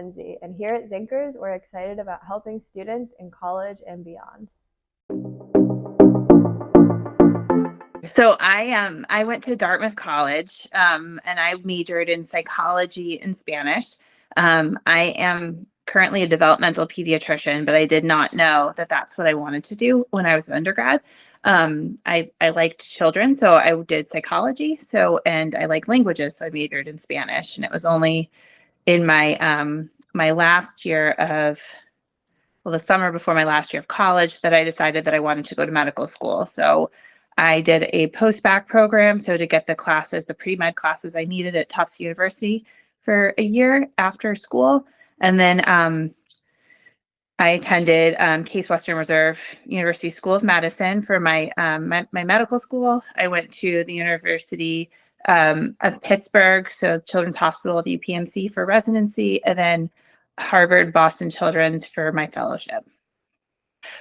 Mackenzie, and here at Zinkers, we're excited about helping students in college and beyond. So I went to Dartmouth College, and I majored in psychology and Spanish. I am currently a developmental pediatrician, but I did not know that that's what I wanted to do when I was an undergrad. I liked children, so I did psychology. And I like languages, so I majored in Spanish. And it was only in my last year of well, the summer before my last year of college that I decided that I wanted to go to medical school. So I did a post-bac program. So to get the classes, the pre-med classes I needed at Tufts University for a year after school. And then I attended Case Western Reserve University School of Medicine for my medical school. I went to the University of Pittsburgh, so Children's Hospital of UPMC for residency, and then Harvard Boston Children's for my fellowship.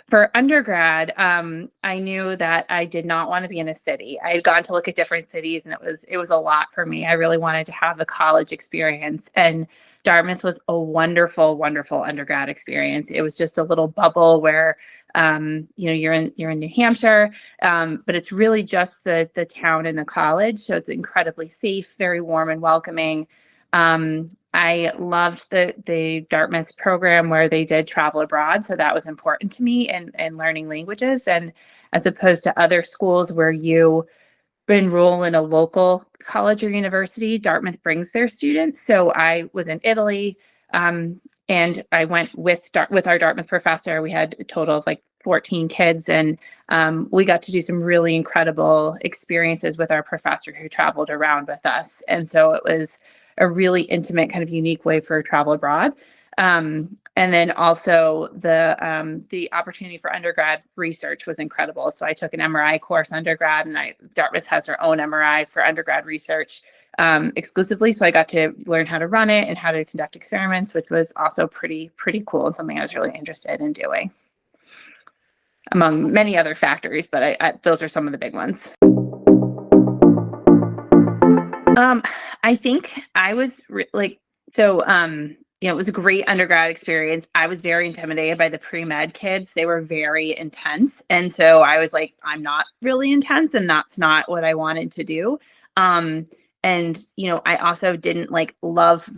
For undergrad, I knew that I did not want to be in a city. I had gone to look at different cities, and it was a lot for me. I really wanted to have a college experience, and Dartmouth was a wonderful, wonderful undergrad experience. It was just a little bubble where you're in New Hampshire, but it's really just the town and the college. So it's incredibly safe, very warm and welcoming. I loved the Dartmouth program where they did travel abroad. So that was important to me and learning languages. And as opposed to other schools where you enroll in a local college or university, Dartmouth brings their students. So I was in Italy, and I went with our Dartmouth professor. We had a total of like 14 kids, and we got to do some really incredible experiences with our professor who traveled around with us. And so it was a really intimate, kind of unique way for travel abroad. And then also the opportunity for undergrad research was incredible. So I took an MRI course undergrad, and Dartmouth has their own MRI for undergrad research exclusively. So I got to learn how to run it and how to conduct experiments, which was also pretty cool and something I was really interested in doing, among many other factors. But those are some of the big ones. I think I was it was a great undergrad experience. I was very intimidated by the pre-med kids. They were very intense. And so I was like, I'm not really intense, and that's not what I wanted to do. And I also didn't like love,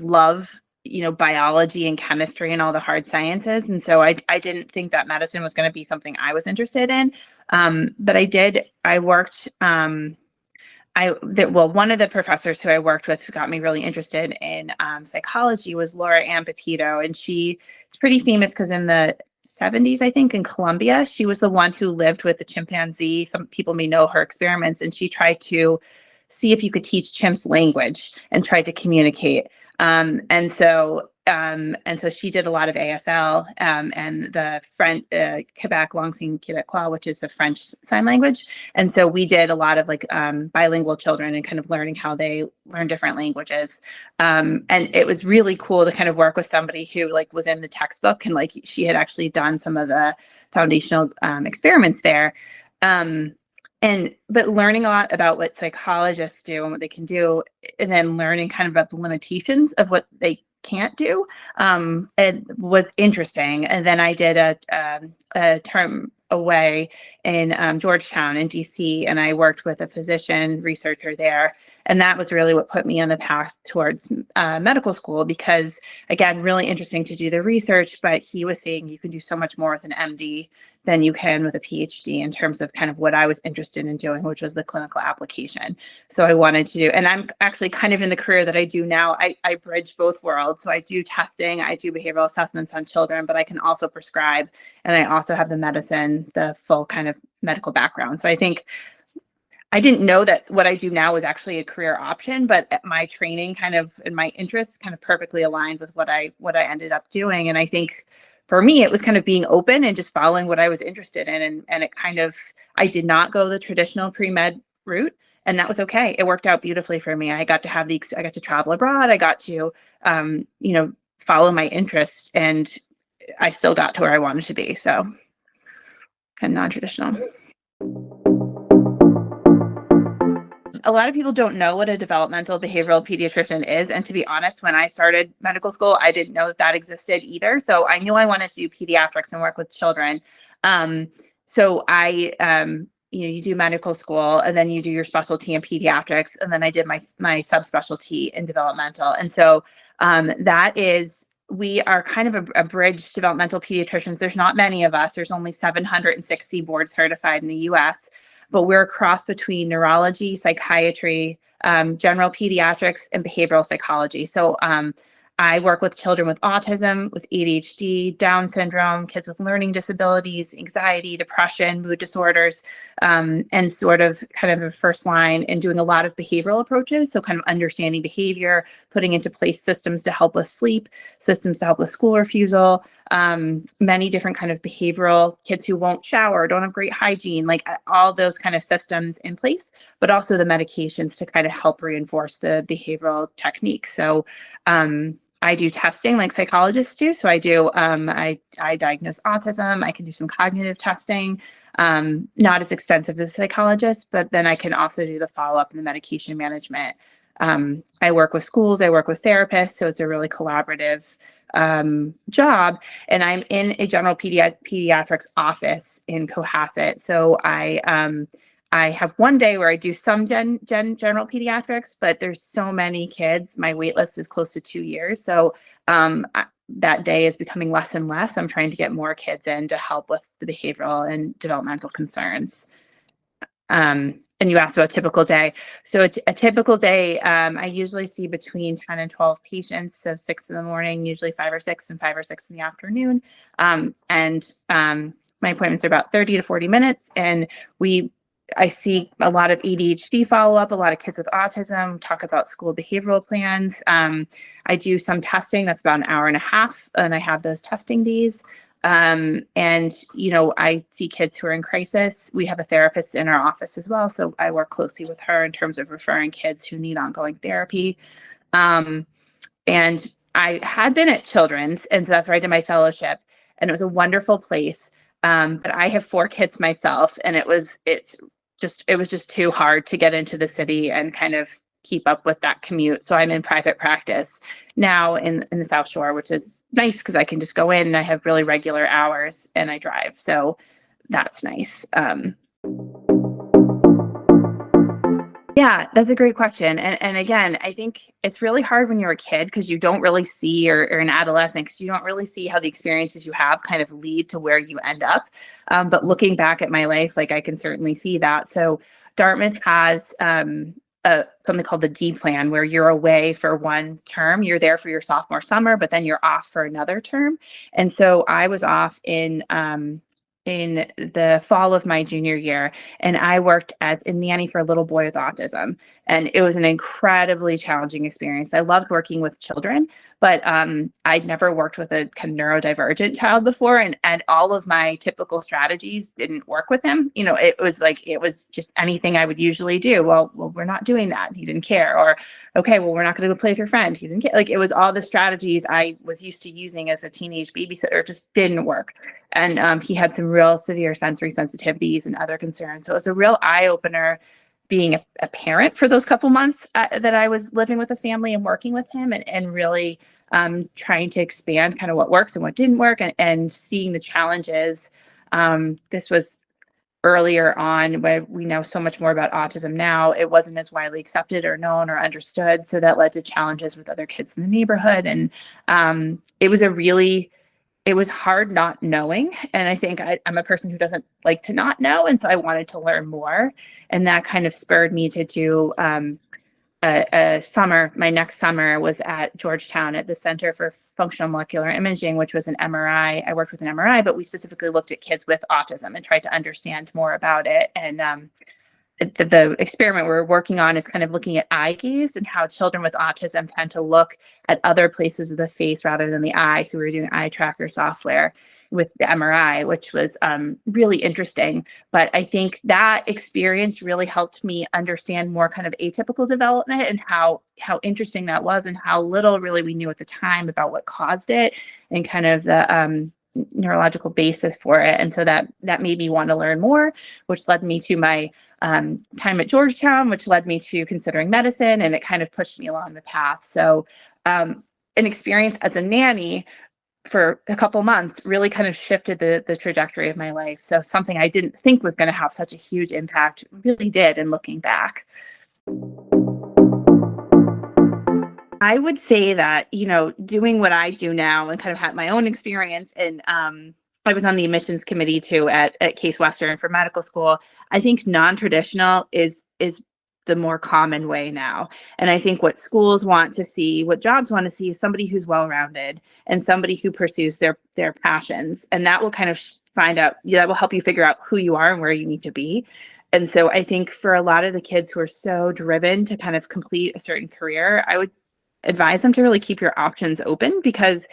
biology and chemistry and all the hard sciences. And so I didn't think that medicine was going to be something I was interested in. But I worked, one of the professors who I worked with who got me really interested in psychology was Laura Ann Petito, and she is pretty famous because in the 70s, I think, in Colombia, she was the one who lived with the chimpanzee. Some people may know her experiments, and she tried to see if you could teach chimps language and tried to communicate. And so she did a lot of ASL and the French Quebec Langue Québécois, which is the French sign language. And so we did a lot of like bilingual children and kind of learning how they learn different languages. And it was really cool to kind of work with somebody who like was in the textbook, and like she had actually done some of the foundational experiments there. But learning a lot about what psychologists do and what they can do, and then learning kind of about the limitations of what they can't do, it was interesting. And then I did a term away in Georgetown in DC, and I worked with a physician researcher there. And that was really what put me on the path towards medical school, because again, really interesting to do the research, but he was saying you can do so much more with an MD than you can with a PhD in terms of kind of what I was interested in doing, which was the clinical application. So I wanted to do, and I'm actually kind of in the career that I do now. I bridge both worlds. So I do testing, I do behavioral assessments on children, but I can also prescribe, and I also have the medicine, the full kind of medical background. So I think I didn't know that what I do now was actually a career option, but my training kind of and my interests kind of perfectly aligned with what I ended up doing. And I think for me, it was kind of being open and just following what I was interested in. And it kind of, I did not go the traditional pre-med route, and that was okay. It worked out beautifully for me. I got to travel abroad. I got to, follow my interests, and I still got to where I wanted to be. So kind of non-traditional. a lot of people don't know what a developmental behavioral pediatrician is. And to be honest, when I started medical school, I didn't know that that existed either. So I knew I wanted to do pediatrics and work with children. Um, so you do medical school and then you do your specialty in pediatrics. And then I did my subspecialty in developmental. And so that is, we are kind of a bridge developmental pediatricians. There's not many of us. There's only 760 board certified in the US, but we're a cross between neurology, psychiatry, general pediatrics, and behavioral psychology. So I work with children with autism, with ADHD, Down syndrome, kids with learning disabilities, anxiety, depression, mood disorders, and sort of kind of a first line in doing a lot of behavioral approaches. So kind of understanding behavior, putting into place systems to help with sleep, systems to help with school refusal, many different kind of behavioral kids who won't shower, don't have great hygiene, like all those kind of systems in place, but also the medications to kind of help reinforce the behavioral techniques. So I do testing like psychologists do. So I do, I diagnose autism. I can do some cognitive testing, not as extensive as a psychologist, but then I can also do the follow-up and the medication management. I work with schools, I work with therapists. So it's a really collaborative job. And I'm in a general pediatrics office in Cohasset. So I have one day where I do some general pediatrics, but there's so many kids. My wait list is close to 2 years. So that day is becoming less and less. I'm trying to get more kids in to help with the behavioral and developmental concerns. And you asked about a typical day. So a typical day, I usually see between 10 and 12 patients. So 6 in the morning, usually 5 or 6, and 5 or 6 in the afternoon. My appointments are about 30 to 40 minutes. And I see a lot of ADHD follow-up, a lot of kids with autism, talk about school behavioral plans. I do some testing that's about an hour and a half, and I have those testing days. I see kids who are in crisis. We have a therapist in our office as well. So I work closely with her in terms of referring kids who need ongoing therapy. And I had been at Children's, and so that's where I did my fellowship, and it was a wonderful place. But I have 4 kids myself, and it was just too hard to get into the city and kind of keep up with that commute. So I'm in private practice now in the South Shore, which is nice because I can just go in and I have really regular hours and I drive. So that's nice. Yeah, that's a great question. And again, I think it's really hard when you're a kid because you don't really see, or an adolescent, because you don't really see how the experiences you have kind of lead to where you end up. But looking back at my life, like I can certainly see that. So Dartmouth has something called the D plan, where you're away for one term. You're there for your sophomore summer, but then you're off for another term. And so I was off in the fall of my junior year, and I worked as a nanny for a little boy with autism. And it was an incredibly challenging experience. I loved working with children, but I'd never worked with a kind of neurodivergent child before, and all of my typical strategies didn't work with him. It was just anything I would usually do. Well, we're not doing that. He didn't care. Or, okay, well, we're not going to go play with your friend. He didn't care. Like, it was all the strategies I was used to using as a teenage babysitter just didn't work. And he had some real severe sensory sensitivities and other concerns. So it was a real eye opener being a parent for those couple months that I was living with a family and working with him, and really trying to expand kind of what works and what didn't work, and seeing the challenges. This was earlier on, where we know so much more about autism now. It wasn't as widely accepted or known or understood. So that led to challenges with other kids in the neighborhood. And it was hard not knowing. And I think I'm a person who doesn't like to not know. And so I wanted to learn more. And that kind of spurred me to do a summer. My next summer was at Georgetown at the Center for Functional Molecular Imaging, which was an MRI. I worked with an MRI, but we specifically looked at kids with autism and tried to understand more about it. And the experiment we're working on is kind of looking at eye gaze and how children with autism tend to look at other places of the face rather than the eye. So we were doing eye tracker software with the MRI, which was really interesting. But I think that experience really helped me understand more kind of atypical development and how interesting that was, and how little really we knew at the time about what caused it and kind of the neurological basis for it. And so that made me want to learn more, which led me to my time at Georgetown, which led me to considering medicine, and it kind of pushed me along the path. So an experience as a nanny for a couple months really kind of shifted the trajectory of my life. So something I didn't think was going to have such a huge impact really did in looking back. I would say that, doing what I do now and kind of had my own experience, and I was on the admissions committee too at Case Western for medical school. I think non-traditional is the more common way now. And I think what schools want to see, what jobs want to see, is somebody who's well-rounded and somebody who pursues their passions. And that will kind of that will help you figure out who you are and where you need to be. And so I think for a lot of the kids who are so driven to kind of complete a certain career, I would advise them to really keep your options open, because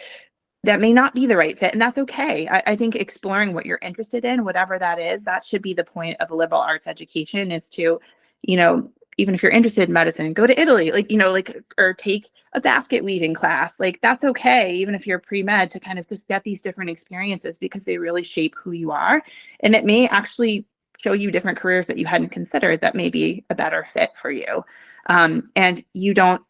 that may not be the right fit, and that's okay. I think exploring what you're interested in, whatever that is, that should be the point of a liberal arts education, is to, you know, even if you're interested in medicine, go to Italy, or take a basket weaving class. Like, that's okay, even if you're pre-med, to kind of just get these different experiences, because they really shape who you are. And it may actually show you different careers that you hadn't considered that may be a better fit for you. And you don't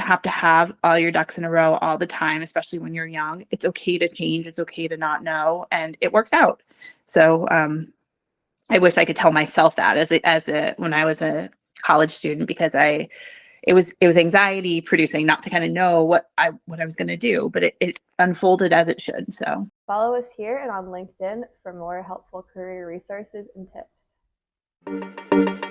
have to have all your ducks in a row all the time, especially when you're young. It's okay to change. It's okay to not know, and it works out. So I wish I could tell myself that when I was a college student, because it was anxiety producing not to kind of know what I was going to do, but it unfolded as it should. So follow us here and on LinkedIn for more helpful career resources and tips.